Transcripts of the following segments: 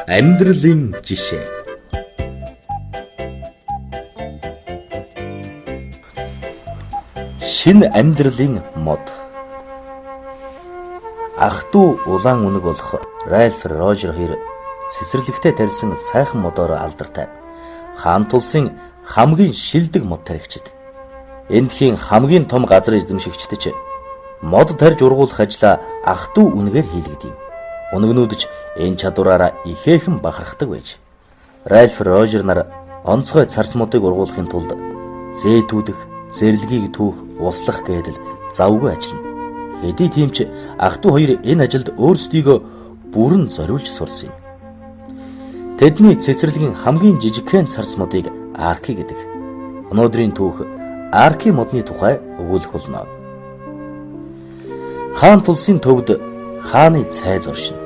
Амьдралын жишээ. Шинэ амьдралын мод. Ах トゥ улаан үнэг болох Ральф Рожер хоёр цэцэрлэгтэй тарьсан сайхан модоор алдартай. Хаан тулсын хамгийн шилдэг мод тархичид. Эндхийн хамгийн том газар эзэмшигчдэж мод тарьж ургуулах ажлаа ах トゥ үнэгээр хийлгэдэг. Үнэгнүүд ч энэ чадвараараа ихээхэн бахархдаг байж. Ральф Рожер нар онцгой царс модыг ургуулахын тулд зээтүүдэх, зэрлэгийг түүх, услах гэдэл завгүй ажиллана. Хэдий тийм ч ах トゥ хоёр энэ ажилд өөрсдийгөө бүрэн зориулж сурсан юм. Тэдний цэцэрлэгийн хамгийн жижигхэн царс модыг Арки гэдэг. Өнөөдрийн түүх Арки модны тухай өгүүлэх болно. Хаан тулсын төвд хааны цайз оршино.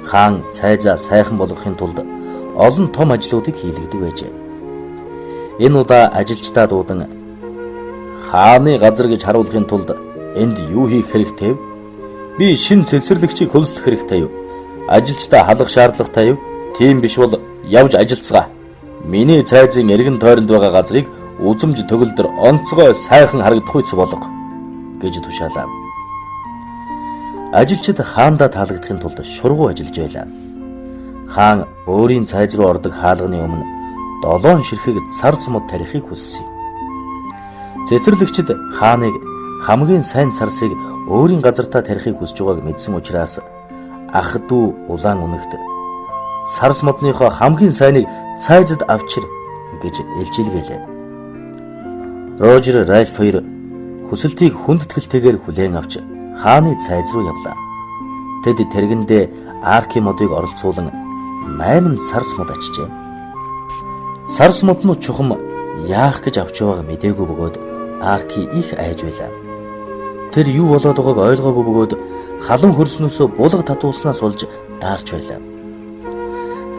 Хаан цайзаа сайхан болгохын тулд олон том ажлуудыг хийлгэдэг байжээ. Энэ удаа ажилчдаа дуудан хааны газар гэж харуулахын тулд энд юу хийх хэрэгтэй вэ? Би шинэ цэцэрлэгчийг хөлслөх хэрэгтэй юу? Ажилчдаа халах шаардлагатай юу? Тийм биш бол явж ажилцгаа. Миний цайзын эргэн тойронд байгаа газрыг үзэмж төгөлдөр онцгой сайхан харагдах үс болго гэж тушаалаа. Ажилчид хаандаа таалагдахын тулд шургуу ажиллаж байлаа. Хаан өөрийн цайз руу ордог хаалганы өмнө 7 ширхэг царс мод тарихыг хүссэн. Цэцэрлэгчид хааныг хамгийн сайн царсыг өөрийн газартаа тарихыг хүсэж байгааг мэдсэн учраас ах トゥ улаан үнэгт царс модныхоо хамгийн сайныг цайзад авчир гэж илчилгэлээ. Рожер Ральф хоёр хүсэлтийг хүндэтгэлтэйгээр хүлээн авч хааны цайз руу явлаа. Тэд тэргэндээ Арки модыг оролцуулан 8 царс мод ачжээ. Царс моднууд чухам яах гэж авч байгааг мэдээгүй бөгөөд Арки их айж байлаа. Тэр юу болоод байгааг ойлгоогүй бөгөөд халуун хөрснөөсөө булга татуулснаас болж даарч байлаа.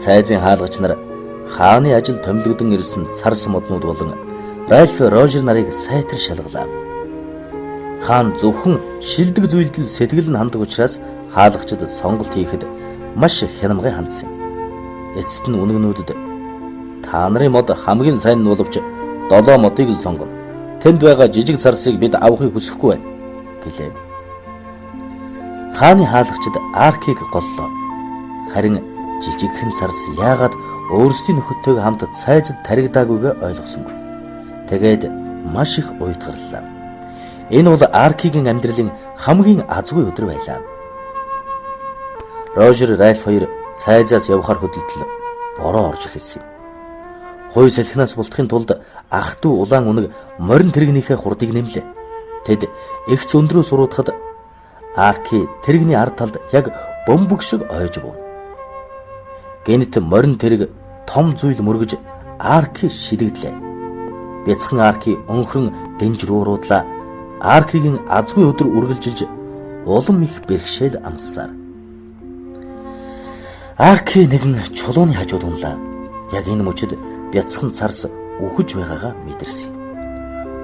Цайзын хаалгач нар хааны ажил томилогдсон ирсэн царс моднууд болон Ральф Рожер нарыг сайтар шалгалаа. Хаан зөвхөн шилдэг зүйлд сэтгэл нь хандаг учраас хаалгачид сонголт хийхэд маш хянамгай хандсан. Эцэст нь үнэгнүүдэд та нарын мод хамгийн сайн нь боловч 7 модыг л сонгоно. Тэнд байгаа жижиг царсыг бид авахыг хүсэхгүй байна гэлээ. Хааны хаалгачид Аркиг голлоо. Харин жижигхэн царс яагаад өөрсдийн нөхөдтэйг хамт цайзад таригдаагүйгээ ойлгосонгүй. Тэгээд маш их уйтгарлаа. Энэ бол Аркигийн амьдралын хамгийн азгүй өдөр байлаа. Рожер Ральф хоёр цайзаас явхаар хөдөлтөл бороо орж эхэлсэн. Хой салхинаас бултахын тулд ах トゥ улаан үнэг морин тэрэгнийхээ хурдыг нэмлээ. Тэд их зөндрөө суруудахад Арки тэрэгний ард талд яг бөмбөг шиг ойж був. Гэнэт морин тэрэг том зүйл мөргөж Арки шидэгдлээ. Бяцхан Арки өнхрөн дэнж рууруулаа. Аркигийн азгүй өдөр үргэлжилж улам их бэрхшээл амссаар. Арки нэгэн чулууны хажууд унлаа. Яг энэ мөчөд бяцхан царс үхэж байгаагаа мэдэрсэн.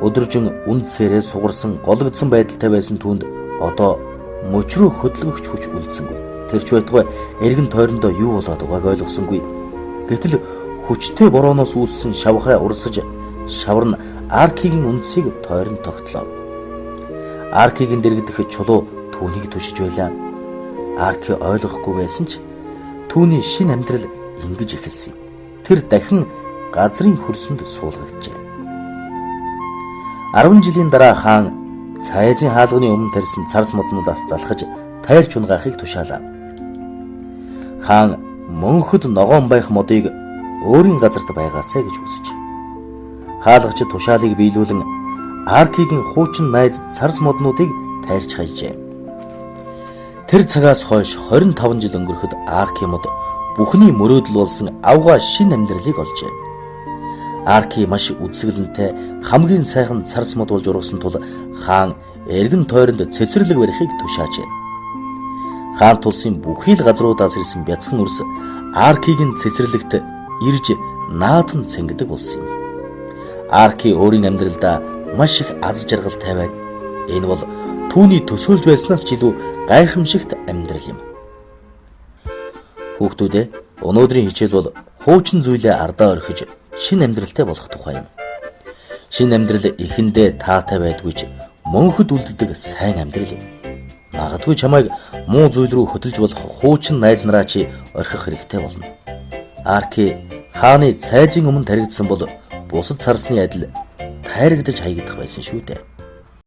Өдөржин үндсээрээ сугарсан гологдсон байдалтай байсан түүнд одоо мөч рүү хөдөлгөгч хүч үлдсэнгүй. Тэрч байтугай эргэн тойрондоо юу болоод байгааг ойлгосонгүй. Гэтэл хүчтэй борооноос үүссэн шавхаа урсаж шавар нь Аркигийн үндсийг тойронд тогтлоо. Аркигийн дэрэгдэх чулуу түүнийг түшиж байлаа. Арки ойлгохгүй байсан ч түүний шинэ амьдрал ингэж эхэлсэн. Тэр дахин газрын хөрсөнд суулгагджээ. 10 жилийн дараа хаан цайзын хаалганы өмнө тарьсан царс моднуудаас залхаж тайлж унгаахыг тушаалаа. Хаан мөнхөд ногоон байх модыг өөрийн газарт байгаасай гэж хүсэж. Хаалгач тушаалыг биелүүлэн Аркигийн хуучин найз царс моднуудыг тайлж хайжээ. Тэр цагаас хойш 25 жил өнгөрөхөд Арки мод бүхний мөрөөдөл болсон авгаа шинэ амьдралыг олжээ. Арки маш үзэсгэлэнтэй хамгийн сайхан царс мод болж ургасан тул хаан эргэн тойронд цэцэрлэг барихыг тушаажээ. Хаан тулсын бүхий л газруудаас ирсэн бяцхан өрс Аркигийн цэцэрлэгт ирж наатан цэнгэдэг болсон юм. Арки өөрийн амьдралдаа маш их аз жаргалтай байна. Энэ бол түүний төсөөлж байснаас ч илүү гайхамшигт амьдрал юм. Хүүхдүүдээ Өнөөдрийн хичээл бол хуучин зүйлээ ардаа орхиж шинэ амьдралтай болох тухай юм. Шинэ амьдрал эхэндээ таатай байдгүй ч мөнхөд үлддэг сайн амьдрал юм. Магадгүй чамайг муу зүйл рүү хөтөлж болох хуучин найз нараа чи орхих хэрэгтэй болно. Арки хааны цайзын өмнө таригдсан бол бусад царсны адил тайрагдаж хаягдах байсан шүү дээ.